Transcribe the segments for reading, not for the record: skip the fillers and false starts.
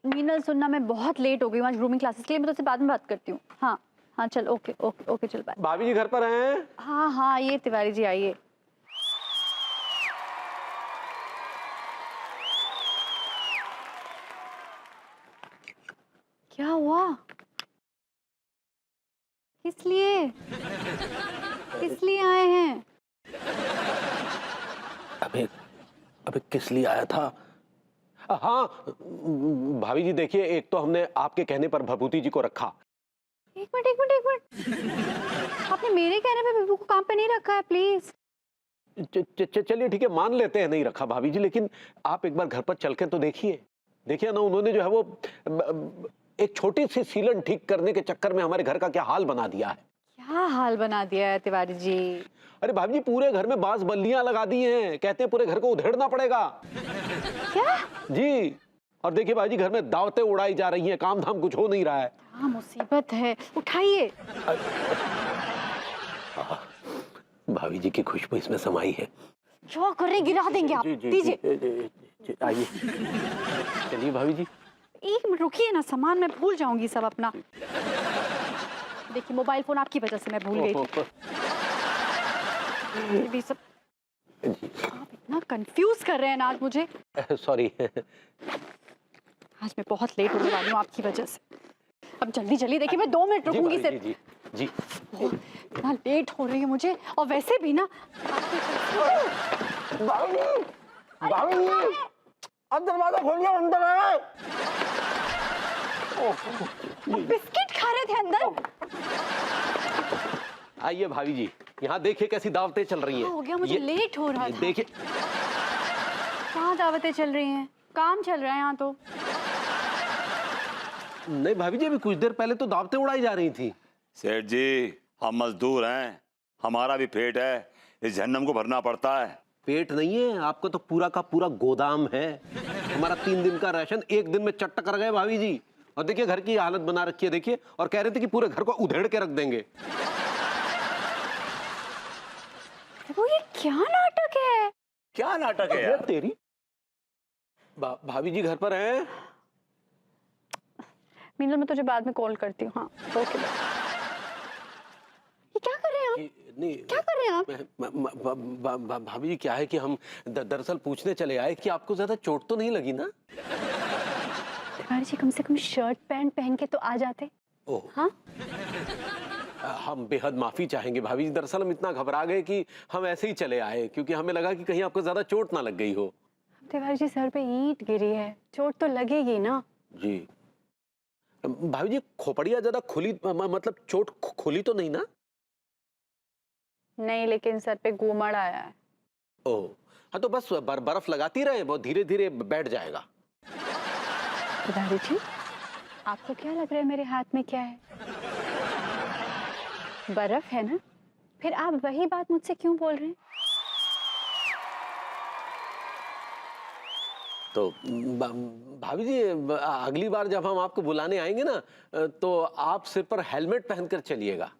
मीनल सुनना, मैं बहुत लेट हो गई हूँ आज ग्रूमिंग क्लासेस के लिए। मैं तुझसे बाद में बात करती हूँ। हाँ हाँ चल, ओके ओके ओके चल बाय। भाभी जी घर पर हैं? हाँ हाँ ये तिवारी जी आइए। क्या हुआ? किस लिए? किस लिए आए हैं? अबे अबे किस लिए आया था? हाँ भाभी जी देखिए, एक तो हमने आपके कहने पर भभूति जी को रखा। एक मिनट एक मिनट एक मिनट, आपने मेरे कहने पे बिबू को काम पे नहीं रखा है प्लीज। चलिए ठीक है, मान लेते हैं नहीं रखा भाभी जी, लेकिन आप एक बार घर पर चल के तो देखिए। देखिए ना, उन्होंने जो है वो एक छोटी सी सीलन ठीक करने के चक्कर में हमारे घर का क्या हाल बना दिया है। क्या हाल बना दिया है तिवारी जी? अरे भाभी जी पूरे घर में बांस बल्लियां लगा दी हैं, कहते हैं पूरे घर को उधेड़ना पड़ेगा। क्या? जी, और देखिए भाई जी घर में दावतें उड़ाई जा रही हैं, काम धाम कुछ हो नहीं रहा है। क्या मुसीबत है, उठाइए। भाभी जी की खुशबू इसमें समाई है। क्या कर रहे, गिरा देंगे आप। दीजिए। आइए चलिए भाभी जी। एक मिनट रुकिए ना, सामान मैं भूल जाऊंगी सब अपना। देखिए मोबाइल फोन आपकी वजह से मैं भूल गई थी। ये भी सब आप इतना कंफ्यूज कर रहे हैं ना आज मुझे। सॉरी। आज मैं बहुत लेट होने वाली हूँ आपकी वजह से। अब जल्दी जल्दी देखिए, मैं 2 मिनट रुकूंगी सिर्फ। जी जी इतना लेट हो रही है मुझे, और वैसे भी ना अब दरवाजा खोलिए, अंदर आए। बिस्किट खा रहे थे अंदर। आइए भाभी जी, यहाँ देखिए कैसी दावतें चल रही हैं। हो गया, मुझे लेट हो रहा था। देखिए कहाँ दावतें चल रही हैं, काम चल रहा है यहाँ तो। नहीं भाभी जी, अभी कुछ देर पहले तो दावतें उड़ाई जा रही थी। सेठ जी हम मजदूर हैं, हमारा भी पेट है, इस जहन्नम को भरना पड़ता है। पेट नहीं है आपको, तो पूरा का पूरा गोदाम है। हमारा 3 दिन का राशन 1 दिन में चट्ट कर गए भाभी जी। और देखिए घर की हालत बना रखी है देखिए, और कह रहे थे कि पूरे घर को उधेड़ के रख देंगे। वो ये क्या नाटक है? क्या नाटक है यार? तेरी भाभी जी घर पर हैं? मीनल मैं तुझे बाद में कॉल करती हूँ। हाँ ओके। ये क्या कर रहे हैं आप? नहीं, क्या कर रहे हैं आप? भाभी जी क्या है कि हम दरअसल पूछने चले आए कि आपको ज्यादा चोट तो नहीं लगी ना? तिवारी जी कम से कम शर्ट पैंट पहन के तो आ जाते। ओह हाँ हम बेहद माफी चाहेंगे भाभी जी, दरअसल हम इतना घबरा गए कि हम ऐसे ही चले आए, क्योंकि हमें लगा कि कहीं आपको ज्यादा चोट ना लग गई हो। तिवारी जी सर पे ईंट गिरी है, चोट तो लगेगी ना। जी भाभी जी, खोपड़िया ज्यादा खुली मतलब चोट खुली तो नहीं ना? नहीं, लेकिन सर पे घूमड़ आया है। ओह हाँ, तो बस बर्फ लगाती रहे, बहुत धीरे धीरे बैठ जाएगा। तिवारी जी आपको क्या लग रहा है मेरे हाथ में क्या है? बर्फ है ना? फिर आप वही बात मुझसे क्यों बोल रहे हैं? तो भाभी जी अगली बार जब हम आपको बुलाने आएंगे ना, तो आप सिर पर हेलमेट पहनकर चलिएगा।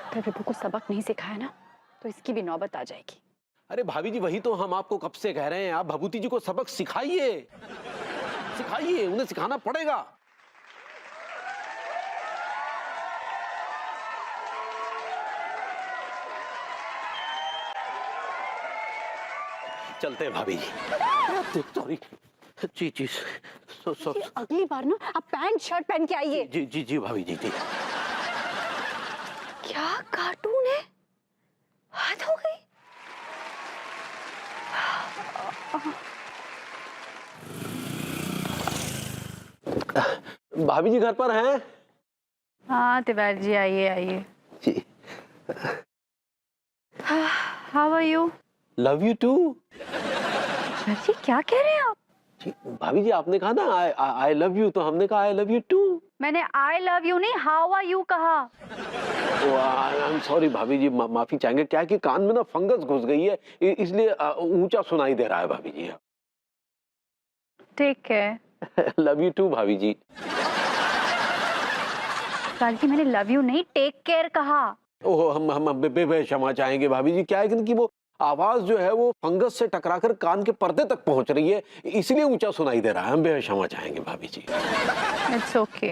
अगर विभू को सबक नहीं सिखाया ना तो इसकी भी नौबत आ जाएगी। अरे भाभी जी वही तो हम आपको कब से कह रहे हैं, आप भभूति जी को सबक सिखाइए, सिखाइए, उन्हें सिखाना पड़ेगा। चलते हैं भाभी जी। सॉरी जी जी अगली बार ना आप पैंट शर्ट पहन के आइए। जी जी जी भाभी जी जी। क्या कार्टून है, हद हो गई। भाभी जी घर पर हैं? हाँ तिवारी जी आइए आइए। जी। How are you? Love you too. जी क्या कह रहे हैं आप? जी भाभी जी आपने कहा ना आई लव यू, तो हमने कहा आई लव यू टू। मैंने आई लव यू नहीं, हाउ आर यू कहा। आई एम सॉरी भाभी जी, माफी चाहेंगे। क्या है कि कान में ना फंगस घुस गई है, इसलिए ऊंचा सुनाई दे रहा है भाभी जी। ठीक है। लव यू टू भाभी जी। बल्कि मैंने लव यू नहीं टेक केयर कहा। ओह हम क्षमा चाहेंगे भाभी जी। क्या है कि वो आवाज जो है वो फंगस से टकराकर कान के पर्दे तक पहुंच रही है, इसलिए ऊंचा सुनाई दे रहा है। हम बेहद क्षमा चाहेंगे भाभी जी। It's okay.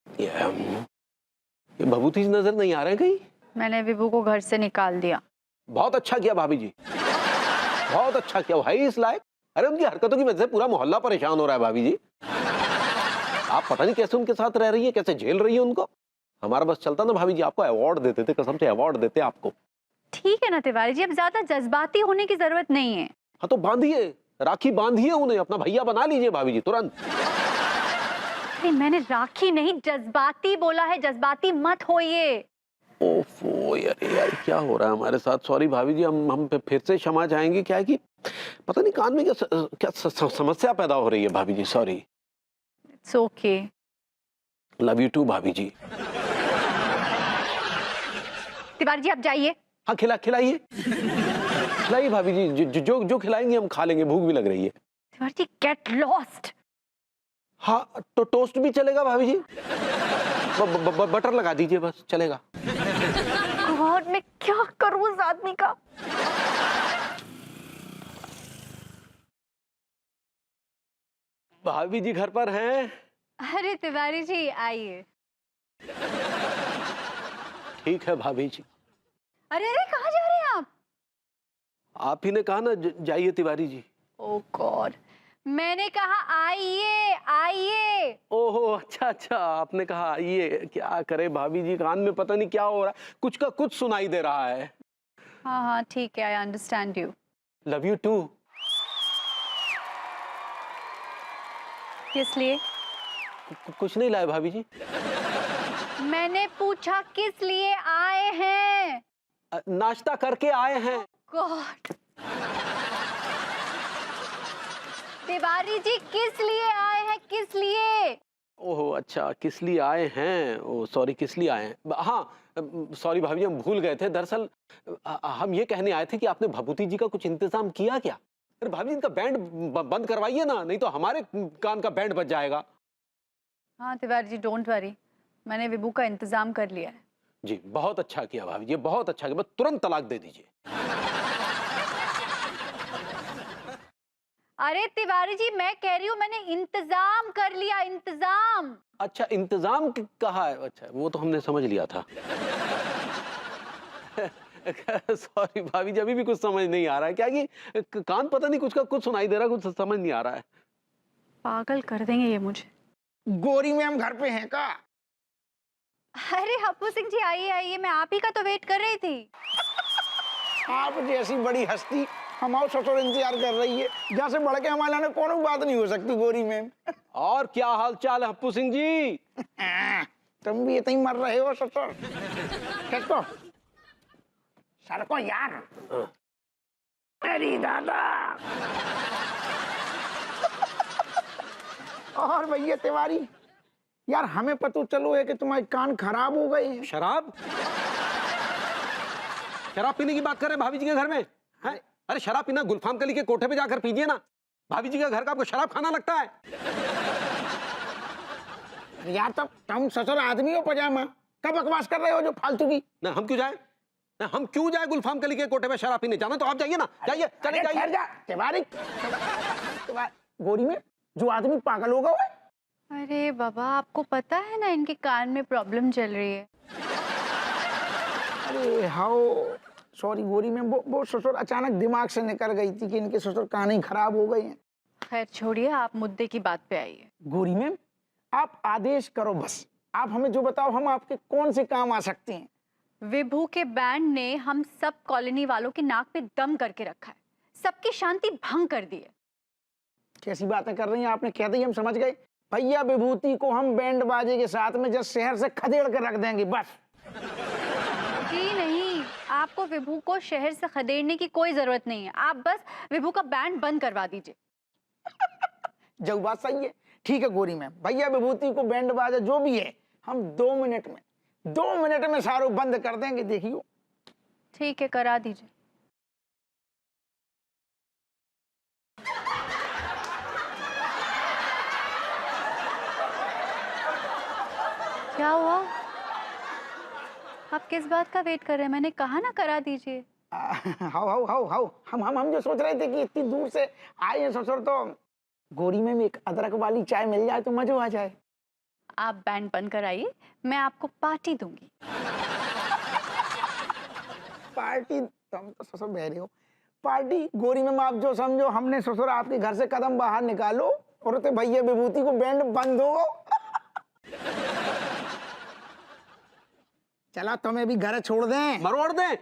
ये भभूति नजर नहीं आ रहे कहीं? मैंने विभू को घर से निकाल दिया। बहुत अच्छा किया भाभी जी, बहुत अच्छा किया भाई इस लायक। अरे उनकी हरकतों की वजह से पूरा मोहल्ला परेशान हो रहा है भाभी जी। आप पता नहीं कैसे उनके साथ रह रही है, कैसे झेल रही है उनको। हमारा बस चलता ना भाभी जी, आपको अवार्ड देते थे, कसम से अवार्ड देते आपको। ठीक है ना तिवारी जी, अब ज्यादा जज्बाती होने की जरूरत नहीं है। हाँ तो बांधिए, राखी बांधिए उन्हें, अपना भैया बना लीजिए भाभी जी तुरंत। अरे मैंने राखी नहीं जज्बाती बोला है, जज्बाती मत होइए। ओफो यार क्या हो रहा है हमारे साथ। सॉरी भाभी जी, हम फिर से क्षमा चाहेंगे। क्या है कि पता नहीं कान में क्या समस्या पैदा हो रही है भाभी जी। Sorry. It's okay. Love you too भाभी जी। तिवारी जी आप जाइए। हाँ खिलाइए खिलाइए भाभी जी, जो खिलाएंगे हम खा लेंगे, भूख भी लग रही है। Tiwari ji get lost. हाँ तो टोस्ट भी चलेगा भाभी जी, बटर लगा दीजिए बस, चलेगा। और मैं क्या करूं उस आदमी का। भाभी जी घर पर हैं? अरे तिवारी जी आइए। ठीक है भाभी जी। अरे अरे कहाँ जा रहे हैं आप? आप ही ने कहा ना जाइए तिवारी जी। ओह गॉड, मैंने कहा आइए आइए। ओहो अच्छा आपने कहा आइए। क्या करे भाभी जी, कान में पता नहीं क्या हो रहा है, कुछ का कुछ सुनाई दे रहा है। हाँ ठीक है, I understand you. Love you too. किस लिए? कुछ नहीं लाए भाभी जी। मैंने पूछा किस लिए आए हैं? नाश्ता करके आए हैं। गॉड। तिवारी जी किस लिए आए हैं, किस लिए? ओहो अच्छा, किस लिए आए हैं? ओ सॉरी, किस लिए आए हैं? हाँ सॉरी भाभी जी, हम भूल गए थे। दरअसल हम ये कहने आए थे कि आपने भभूति जी का कुछ इंतजाम किया क्या? अरे भाभी जी इनका बैंड बंद करवाइए ना, नहीं तो हमारे कान का बैंड बज जाएगा। हाँ तिवारी जी डोंट वरी, मैंने विभू का इंतजाम कर लिया है। जी बहुत अच्छा किया भाभी जी, बहुत अच्छा किया, बस तुरंत तलाक दे दीजिए। अरे तिवारी जी मैं कह रही हूँ मैंने इंतजाम कर लिया, इंतजाम। अच्छा इंतजाम कहा है? अच्छा वो तो हमने समझ लिया था। सॉरी भाभी जी, अभी भी कुछ समझ नहीं आ रहा है। क्या कि कान पता नहीं कुछ का कुछ सुनाई दे रहा है, कुछ समझ नहीं आ रहा है। पागल कर देंगे ये मुझे। गोरी मैम घर पे हैं का? अरे हप्पू सिंह जी आइए आइए, मैं आप ही का तो वेट कर रही थी। आप जैसी बड़ी हस्ती हमारे ससुर इंतजार कर रही है, जैसे बढ़ के हमारे लाने कोनो बात नहीं हो सकती गोरी मैम। और क्या हाल चाल है हप्पू सिंह जी? तुम भी इतनी मर रहे हो ससुर। किसको? सर को यार। अरे दादा। और भैया तिवारी यार, हमें पता चलो है कि तुम्हारे कान खराब हो गए हैं। शराब पीने की बात कर रहे हैं भाभी जी के घर में? हैं? अरे शराब पीना गुलफाम कली के कोठे पे जाकर पीजिए ना। भाभी जी का घर का आपको शराब खाना लगता है? यार तब तुम ससुर आदमी हो पजामा, कब बकवास कर रहे हो जो फालतू की? ना हम क्यों जाए, ना हम क्यों जाए गुलफाम कली के कोठे पे शराब पीने? जाना तो आप जाइए ना, जाइए चले अरे ठहर जाइए। जा तिवारी। गोरी में जो आदमी पागल होगा वो। अरे बाबा आपको पता है ना इनके कान में प्रॉब्लम चल रही है। अरे हाओ सॉरी गोरी में, वो ससुर अचानक दिमाग से निकल गई थी कि इनके ससुर कान ही खराब हो गए हैं। खैर छोड़िए, आप मुद्दे की बात पे आइए। गोरी मैम आप आदेश करो बस, आप हमें जो बताओ हम आपके कौन से काम आ सकते हैं। विभू के बैंड ने हम सब कॉलोनी वालों की नाक पे दम करके रखा है, सबकी शांति भंग कर दी है। कैसी बातें कर रही हैं आपने? कह दी हम समझ गए। भैया विभूति को हम बैंड बाजे के साथ में जब शहर से खदेड़ कर रख देंगे बस। जी नहीं, आपको विभू को शहर से खदेड़ने की कोई जरूरत नहीं है, आप बस विभू का बैंड बंद करवा दीजिए। जो बात सही है। ठीक है गोरी मैम, भैया विभूति को बैंड बाजा जो भी है हम 2 मिनट में सारों बंद कर देंगे, देखियो। ठीक है करा दीजिए। क्या हुआ? आप किस बात का वेट कर रहे हैं? मैंने कहा ना करा दीजिए। हाउ हाउ हाउ हाउ हम जो सोच रहे थे कि इतनी दूर से आए हैं ससुर, तो गोरी में एक अदरक वाली चाय मिल जाए तो मजा आ जाए। आप बैंड बंद कराइए, मैं आपको पार्टी दूंगी। पार्टी? तुम तो ससुर बह रहे हो। पार्टी गोरी में आप जो समझो, हमने ससुर आपके घर से कदम बाहर निकालो और तो भैया विभूति को बैंड बंद हो। चला तुम्हें भी घर छोड़ दें। मरोड़ दें।